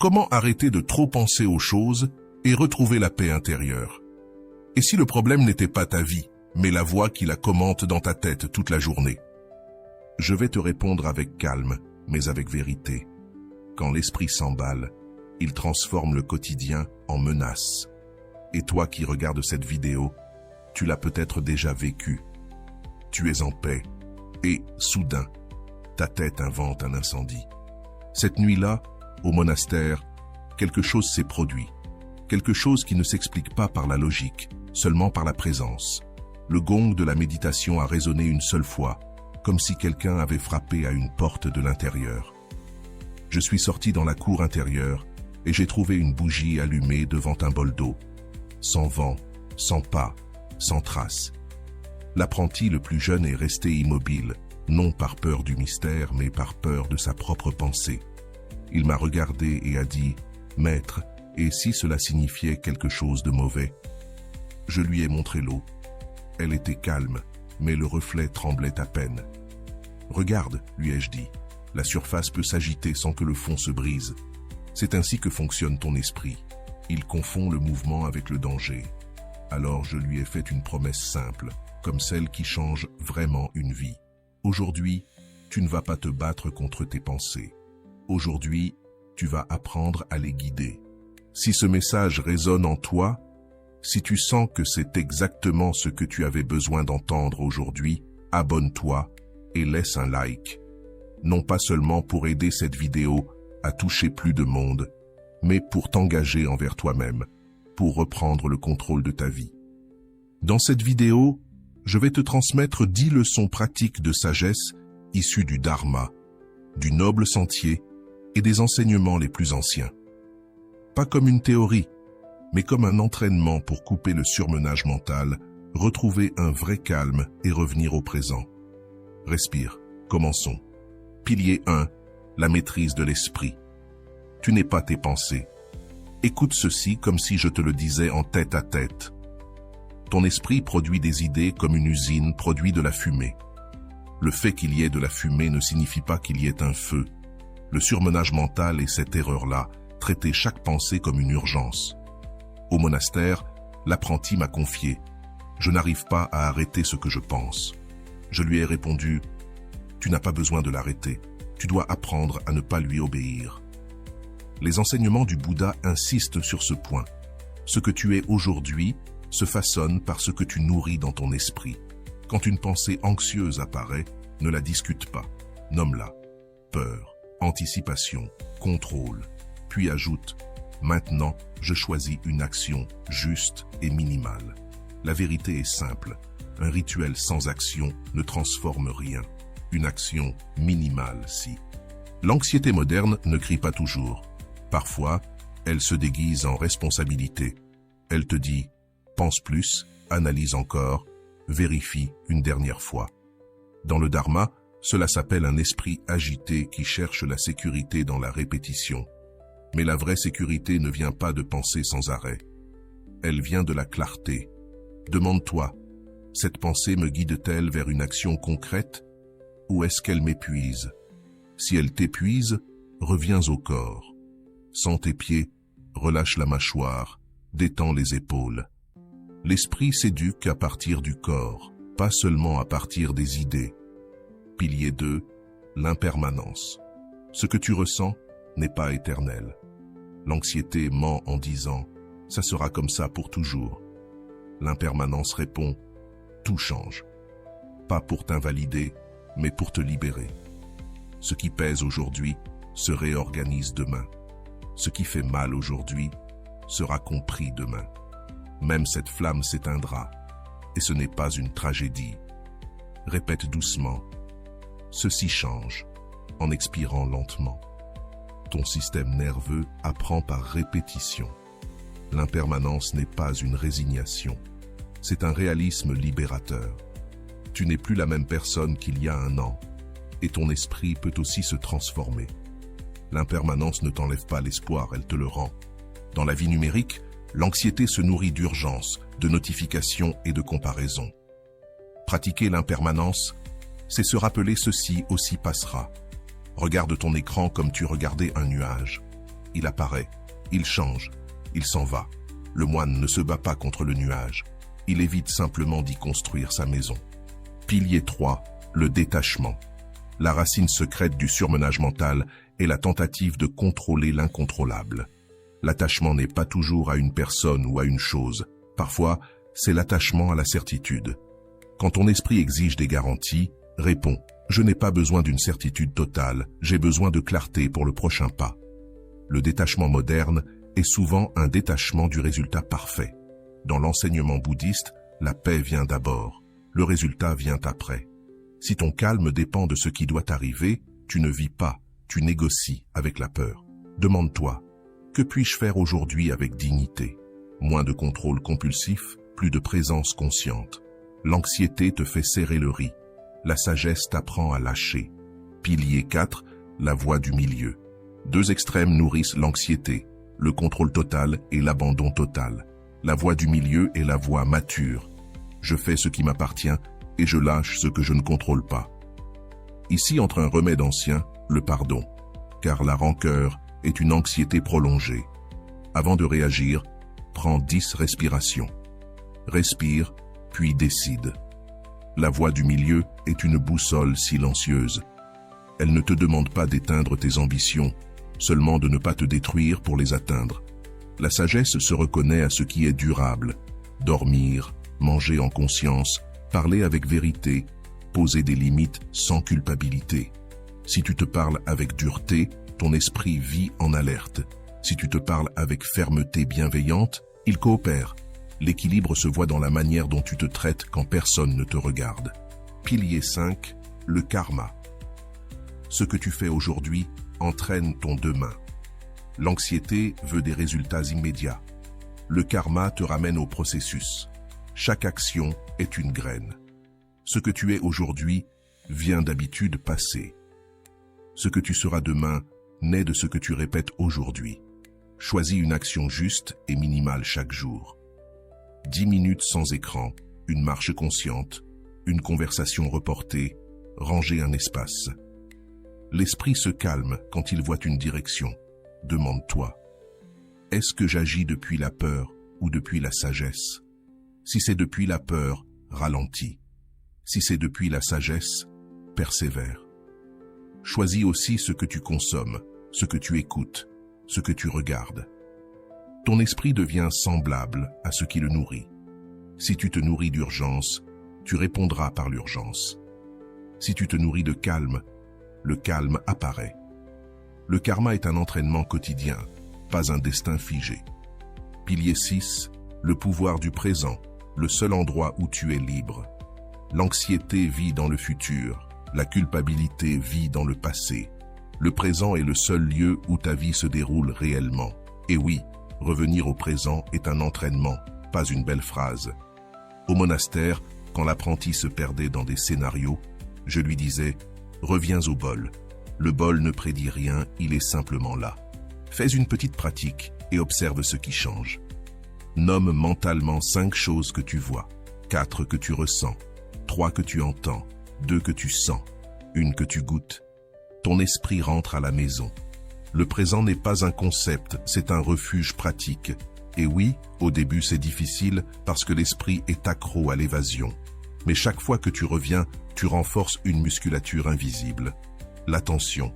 Comment arrêter de trop penser aux choses et retrouver la paix intérieure? Et si le problème n'était pas ta vie, mais la voix qui la commente dans ta tête toute la journée? Je vais te répondre avec calme, mais avec vérité. Quand l'esprit s'emballe, il transforme le quotidien en menace. Et toi qui regardes cette vidéo, tu l'as peut-être déjà vécu. Tu es en paix, et, soudain, ta tête invente un incendie. Cette nuit-là, au monastère, quelque chose s'est produit. Quelque chose qui ne s'explique pas par la logique, seulement par la présence. Le gong de la méditation a résonné une seule fois, comme si quelqu'un avait frappé à une porte de l'intérieur. Je suis sorti dans la cour intérieure et j'ai trouvé une bougie allumée devant un bol d'eau. Sans vent, sans pas, sans trace. L'apprenti le plus jeune est resté immobile, non par peur du mystère, mais par peur de sa propre pensée. Il m'a regardé et a dit « Maître, et si cela signifiait quelque chose de mauvais ?» Je lui ai montré l'eau. Elle était calme, mais le reflet tremblait à peine. « Regarde, lui ai-je dit, la surface peut s'agiter sans que le fond se brise. C'est ainsi que fonctionne ton esprit. Il confond le mouvement avec le danger. » Alors je lui ai fait une promesse simple, comme celle qui change vraiment une vie. Aujourd'hui, tu ne vas pas te battre contre tes pensées. Aujourd'hui, tu vas apprendre à les guider. Si ce message résonne en toi, si tu sens que c'est exactement ce que tu avais besoin d'entendre aujourd'hui, abonne-toi et laisse un like. Non pas seulement pour aider cette vidéo à toucher plus de monde, mais pour t'engager envers toi-même, pour reprendre le contrôle de ta vie. Dans cette vidéo, je vais te transmettre 10 leçons pratiques de sagesse issues du Dharma, du noble sentier et des enseignements les plus anciens. Pas comme une théorie, mais comme un entraînement pour couper le surmenage mental, retrouver un vrai calme et revenir au présent. Respire, commençons. Pilier 1, la maîtrise de l'esprit. Tu n'es pas tes pensées. Écoute ceci comme si je te le disais en tête à tête. Ton esprit produit des idées comme une usine produit de la fumée. Le fait qu'il y ait de la fumée ne signifie pas qu'il y ait un feu. Le surmenage mental est cette erreur-là, traiter chaque pensée comme une urgence. Au monastère, l'apprenti m'a confié « Je n'arrive pas à arrêter ce que je pense ». Je lui ai répondu « Tu n'as pas besoin de l'arrêter, tu dois apprendre à ne pas lui obéir ». Les enseignements du Bouddha insistent sur ce point. Ce que tu es aujourd'hui se façonne par ce que tu nourris dans ton esprit. Quand une pensée anxieuse apparaît, ne la discute pas. Nomme-la. Peur, anticipation, contrôle. Puis ajoute « Maintenant, je choisis une action juste et minimale ». La vérité est simple. Un rituel sans action ne transforme rien. Une action minimale, si. L'anxiété moderne ne crie pas toujours. Parfois, elle se déguise en responsabilité. Elle te dit « Pense plus, analyse encore, vérifie une dernière fois ». Dans le Dharma, cela s'appelle un esprit agité qui cherche la sécurité dans la répétition. Mais la vraie sécurité ne vient pas de penser sans arrêt. Elle vient de la clarté. Demande-toi, cette pensée me guide-t-elle vers une action concrète ou est-ce qu'elle m'épuise? Si elle t'épuise, reviens au corps. Sens tes pieds, relâche la mâchoire, détends les épaules. L'esprit s'éduque à partir du corps, pas seulement à partir des idées. Pilier 2, l'impermanence. Ce que tu ressens n'est pas éternel. L'anxiété ment en disant « ça sera comme ça pour toujours ». L'impermanence répond « tout change ». Pas pour t'invalider, mais pour te libérer. Ce qui pèse aujourd'hui se réorganise demain. Ce qui fait mal aujourd'hui sera compris demain. Même cette flamme s'éteindra, et ce n'est pas une tragédie. Répète doucement. Ceci change, en expirant lentement. Ton système nerveux apprend par répétition. L'impermanence n'est pas une résignation. C'est un réalisme libérateur. Tu n'es plus la même personne qu'il y a un an, et ton esprit peut aussi se transformer. L'impermanence ne t'enlève pas l'espoir, elle te le rend. Dans la vie numérique, l'anxiété se nourrit d'urgence, de notifications et de comparaisons. Pratiquer l'impermanence, c'est se rappeler ceci aussi passera. Regarde ton écran comme tu regardais un nuage. il apparaît, il change, il s'en va. Le moine ne se bat pas contre le nuage. Il évite simplement d'y construire sa maison. Pilier 3, le détachement. La racine secrète du surmenage mental est la tentative de contrôler l'incontrôlable. L'attachement n'est pas toujours à une personne ou à une chose. Parfois, c'est l'attachement à la certitude. Quand ton esprit exige des garanties, réponds « Je n'ai pas besoin d'une certitude totale, j'ai besoin de clarté pour le prochain pas ». Le détachement moderne est souvent un détachement du résultat parfait. Dans l'enseignement bouddhiste, la paix vient d'abord, le résultat vient après. Si ton calme dépend de ce qui doit arriver, tu ne vis pas, tu négocies avec la peur. Demande-toi, que puis-je faire aujourd'hui avec dignité? Moins de contrôle compulsif, plus de présence consciente. L'anxiété te fait serrer le riz. La sagesse t'apprend à lâcher. Pilier 4, la voie du milieu. Deux extrêmes nourrissent l'anxiété, le contrôle total et l'abandon total. La voie du milieu est la voie mature. Je fais ce qui m'appartient et je lâche ce que je ne contrôle pas. Ici entre un remède ancien, le pardon, car la rancœur est une anxiété prolongée. Avant de réagir, prends 10 respirations. Respire, puis décide. La voie du milieu est une boussole silencieuse. Elle ne te demande pas d'éteindre tes ambitions, seulement de ne pas te détruire pour les atteindre. La sagesse se reconnaît à ce qui est durable. Dormir, manger en conscience, parler avec vérité, poser des limites sans culpabilité. Si tu te parles avec dureté, ton esprit vit en alerte. Si tu te parles avec fermeté bienveillante, il coopère. L'équilibre se voit dans la manière dont tu te traites quand personne ne te regarde. Pilier 5, le karma. Ce que tu fais aujourd'hui entraîne ton demain. L'anxiété veut des résultats immédiats. Le karma te ramène au processus. Chaque action est une graine. Ce que tu es aujourd'hui vient d'habitudes passées. Ce que tu seras demain naît de ce que tu répètes aujourd'hui. Choisis une action juste et minimale chaque jour. 10 minutes sans écran, une marche consciente, une conversation reportée, ranger un espace. L'esprit se calme quand il voit une direction. Demande-toi, est-ce que j'agis depuis la peur ou depuis la sagesse? Si c'est depuis la peur, ralentis. Si c'est depuis la sagesse, persévère. Choisis aussi ce que tu consommes, ce que tu écoutes, ce que tu regardes. Ton esprit devient semblable à ce qui le nourrit. Si tu te nourris d'urgence, tu répondras par l'urgence. Si tu te nourris de calme, le calme apparaît. Le karma est un entraînement quotidien, pas un destin figé. Pilier 6, le pouvoir du présent, le seul endroit où tu es libre. L'anxiété vit dans le futur, la culpabilité vit dans le passé. Le présent est le seul lieu où ta vie se déroule réellement. Et oui, revenir au présent est un entraînement, pas une belle phrase. Au monastère, quand l'apprenti se perdait dans des scénarios, je lui disais « Reviens au bol ». Le bol ne prédit rien, il est simplement là. Fais une petite pratique et observe ce qui change. Nomme mentalement 5 choses que tu vois, 4 que tu ressens, 3 que tu entends, 2 que tu sens, 1 que tu goûtes. Ton esprit rentre à la maison. Le présent n'est pas un concept, c'est un refuge pratique. Et oui, au début c'est difficile parce que l'esprit est accro à l'évasion. Mais chaque fois que tu reviens, tu renforces une musculature invisible. L'attention.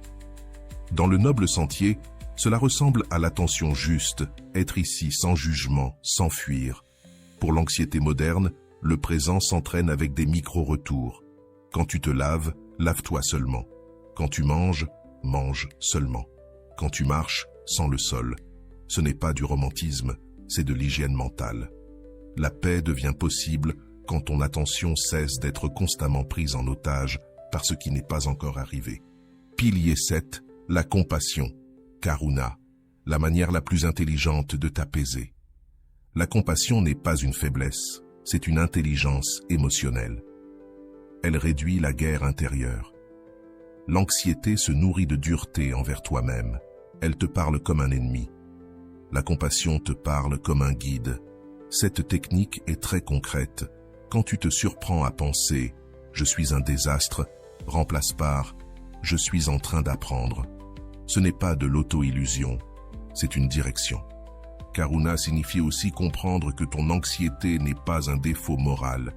Dans le noble sentier, cela ressemble à l'attention juste, être ici sans jugement, sans fuir. Pour l'anxiété moderne, le présent s'entraîne avec des micro-retours. Quand tu te laves, lave-toi seulement. Quand tu manges, mange seulement. Quand tu marches, sens le sol. Ce n'est pas du romantisme, c'est de l'hygiène mentale. La paix devient possible quand ton attention cesse d'être constamment prise en otage par ce qui n'est pas encore arrivé. Pilier 7, la compassion, karuna, la manière la plus intelligente de t'apaiser. La compassion n'est pas une faiblesse, c'est une intelligence émotionnelle. Elle réduit la guerre intérieure. L'anxiété se nourrit de dureté envers toi-même. Elle te parle comme un ennemi. La compassion te parle comme un guide. Cette technique est très concrète. Quand tu te surprends à penser « je suis un désastre », remplace par « je suis en train d'apprendre ». Ce n'est pas de l'auto-illusion, c'est une direction. Karuna signifie aussi comprendre que ton anxiété n'est pas un défaut moral,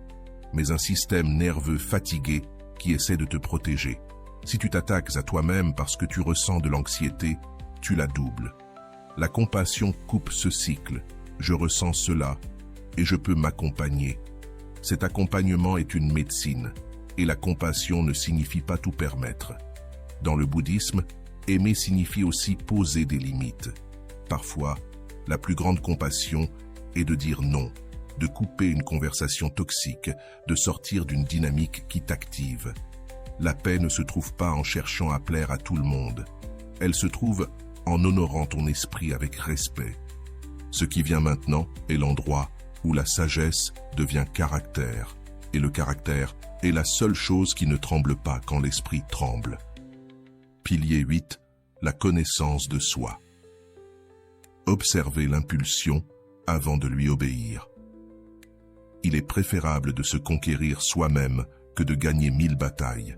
mais un système nerveux fatigué qui essaie de te protéger. Si tu t'attaques à toi-même parce que tu ressens de l'anxiété, tu la doubles. La compassion coupe ce cycle. Je ressens cela et je peux m'accompagner. Cet accompagnement est une médecine et la compassion ne signifie pas tout permettre. Dans le bouddhisme, aimer signifie aussi poser des limites. Parfois, la plus grande compassion est de dire non, de couper une conversation toxique, de sortir d'une dynamique qui t'active. La paix ne se trouve pas en cherchant à plaire à tout le monde. Elle se trouve en honorant ton esprit avec respect. Ce qui vient maintenant est l'endroit où la sagesse devient caractère. Et le caractère est la seule chose qui ne tremble pas quand l'esprit tremble. Pilier 8, la connaissance de soi. Observer l'impulsion avant de lui obéir. Il est préférable de se conquérir soi-même que de gagner 1000 batailles.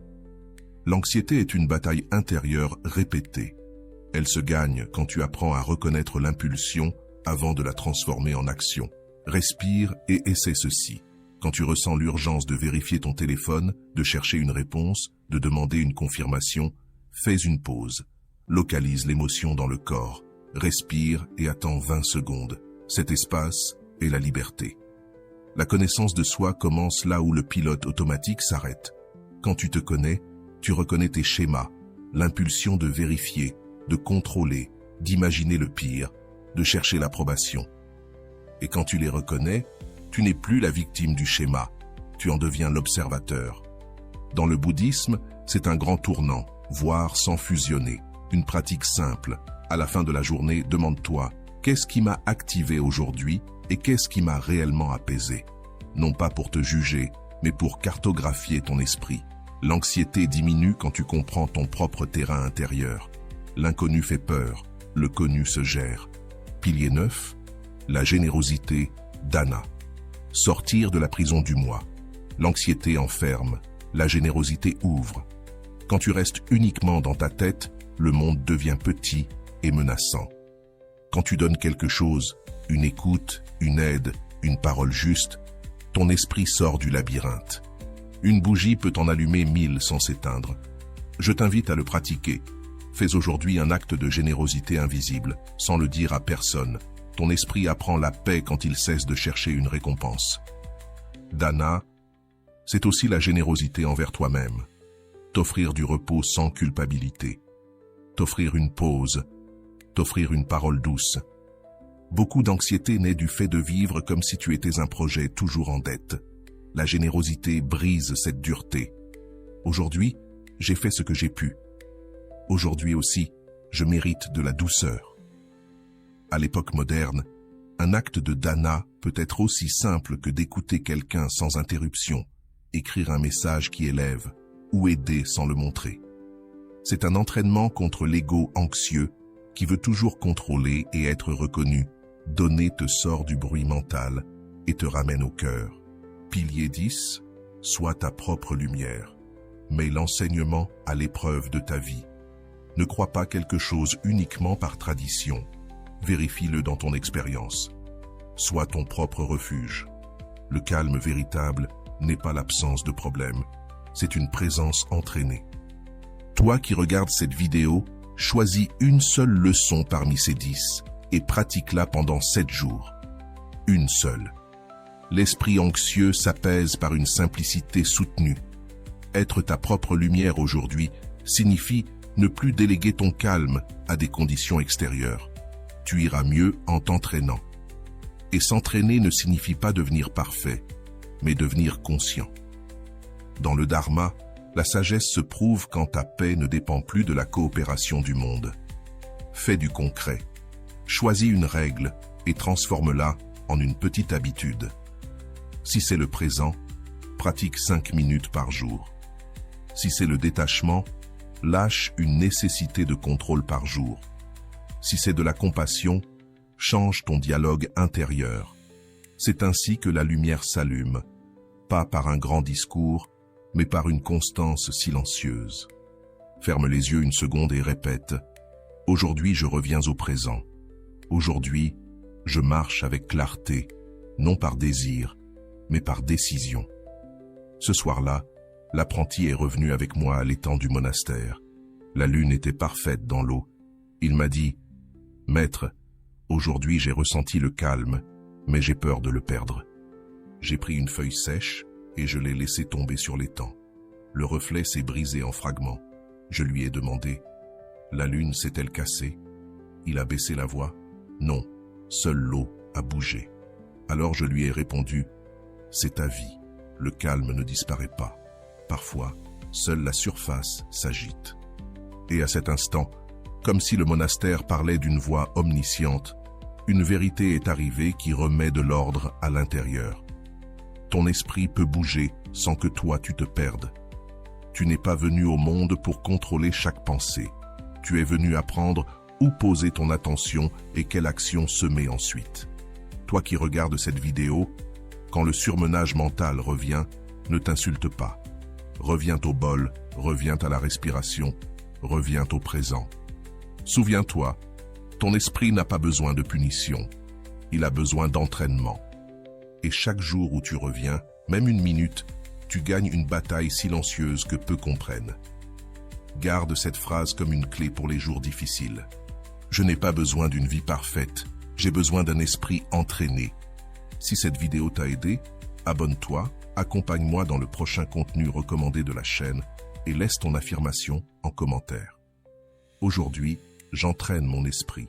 L'anxiété est une bataille intérieure répétée. Elle se gagne quand tu apprends à reconnaître l'impulsion avant de la transformer en action. Respire et essaie ceci. Quand tu ressens l'urgence de vérifier ton téléphone, de chercher une réponse, de demander une confirmation, fais une pause. Localise l'émotion dans le corps. Respire et attends 20 secondes. Cet espace est la liberté. La connaissance de soi commence là où le pilote automatique s'arrête. Quand tu te connais, tu reconnais tes schémas, l'impulsion de vérifier, de contrôler, d'imaginer le pire, de chercher l'approbation. Et quand tu les reconnais, tu n'es plus la victime du schéma, tu en deviens l'observateur. Dans le bouddhisme, c'est un grand tournant, voir sans fusionner, une pratique simple. À la fin de la journée, demande-toi, qu'est-ce qui m'a activé aujourd'hui et qu'est-ce qui m'a réellement apaisé? Non pas pour te juger, mais pour cartographier ton esprit. L'anxiété diminue quand tu comprends ton propre terrain intérieur. L'inconnu fait peur, le connu se gère. Pilier 9, la générosité, Dana. Sortir de la prison du moi. L'anxiété enferme, la générosité ouvre. Quand tu restes uniquement dans ta tête, le monde devient petit et menaçant. Quand tu donnes quelque chose, une écoute, une aide, une parole juste, ton esprit sort du labyrinthe. Une bougie peut en allumer 1000 sans s'éteindre. Je t'invite à le pratiquer. Fais aujourd'hui un acte de générosité invisible, sans le dire à personne. Ton esprit apprend la paix quand il cesse de chercher une récompense. Dana, c'est aussi la générosité envers toi-même. T'offrir du repos sans culpabilité. T'offrir une pause. T'offrir une parole douce. Beaucoup d'anxiété naît du fait de vivre comme si tu étais un projet toujours en dette. La générosité brise cette dureté. Aujourd'hui, j'ai fait ce que j'ai pu. Aujourd'hui aussi, je mérite de la douceur. À l'époque moderne, un acte de dana peut être aussi simple que d'écouter quelqu'un sans interruption, écrire un message qui élève, ou aider sans le montrer. C'est un entraînement contre l'ego anxieux qui veut toujours contrôler et être reconnu. Donner te sort du bruit mental et te ramène au cœur. Pilier 10, sois ta propre lumière. Mets l'enseignement à l'épreuve de ta vie. Ne crois pas quelque chose uniquement par tradition. Vérifie-le dans ton expérience. Sois ton propre refuge. Le calme véritable n'est pas l'absence de problème, c'est une présence entraînée. Toi qui regardes cette vidéo, choisis une seule leçon parmi ces 10 et pratique-la pendant 7 jours. Une seule. L'esprit anxieux s'apaise par une simplicité soutenue. Être ta propre lumière aujourd'hui signifie ne plus déléguer ton calme à des conditions extérieures. Tu iras mieux en t'entraînant. Et s'entraîner ne signifie pas devenir parfait, mais devenir conscient. Dans le Dharma, la sagesse se prouve quand ta paix ne dépend plus de la coopération du monde. Fais du concret. Choisis une règle et transforme-la en une petite habitude. Si c'est le présent, pratique 5 minutes par jour. Si c'est le détachement, lâche une nécessité de contrôle par jour. Si c'est de la compassion, change ton dialogue intérieur. C'est ainsi que la lumière s'allume, pas par un grand discours, mais par une constance silencieuse. Ferme les yeux une seconde et répète « Aujourd'hui je reviens au présent ». Aujourd'hui, je marche avec clarté, non par désir, mais par décision. Ce soir-là, l'apprenti est revenu avec moi à l'étang du monastère. La lune était parfaite dans l'eau. Il m'a dit « Maître, aujourd'hui j'ai ressenti le calme, mais j'ai peur de le perdre. » J'ai pris une feuille sèche et je l'ai laissée tomber sur l'étang. Le reflet s'est brisé en fragments. Je lui ai demandé « La lune s'est-elle cassée ?» Il a baissé la voix « Non, seule l'eau a bougé. » Alors je lui ai répondu « C'est ta vie, le calme ne disparaît pas. Parfois, seule la surface s'agite. » Et à cet instant, comme si le monastère parlait d'une voix omnisciente, une vérité est arrivée qui remet de l'ordre à l'intérieur. Ton esprit peut bouger sans que toi tu te perdes. Tu n'es pas venu au monde pour contrôler chaque pensée. Tu es venu apprendre où poser ton attention et quelle action semer ensuite. Toi qui regardes cette vidéo, quand le surmenage mental revient, ne t'insulte pas. Reviens au bol, reviens à la respiration, reviens au présent. Souviens-toi, ton esprit n'a pas besoin de punition, il a besoin d'entraînement. Et chaque jour où tu reviens, même une minute, tu gagnes une bataille silencieuse que peu comprennent. Garde cette phrase comme une clé pour les jours difficiles. Je n'ai pas besoin d'une vie parfaite, j'ai besoin d'un esprit entraîné. Si cette vidéo t'a aidé, abonne-toi, accompagne-moi dans le prochain contenu recommandé de la chaîne et laisse ton affirmation en commentaire. Aujourd'hui, j'entraîne mon esprit.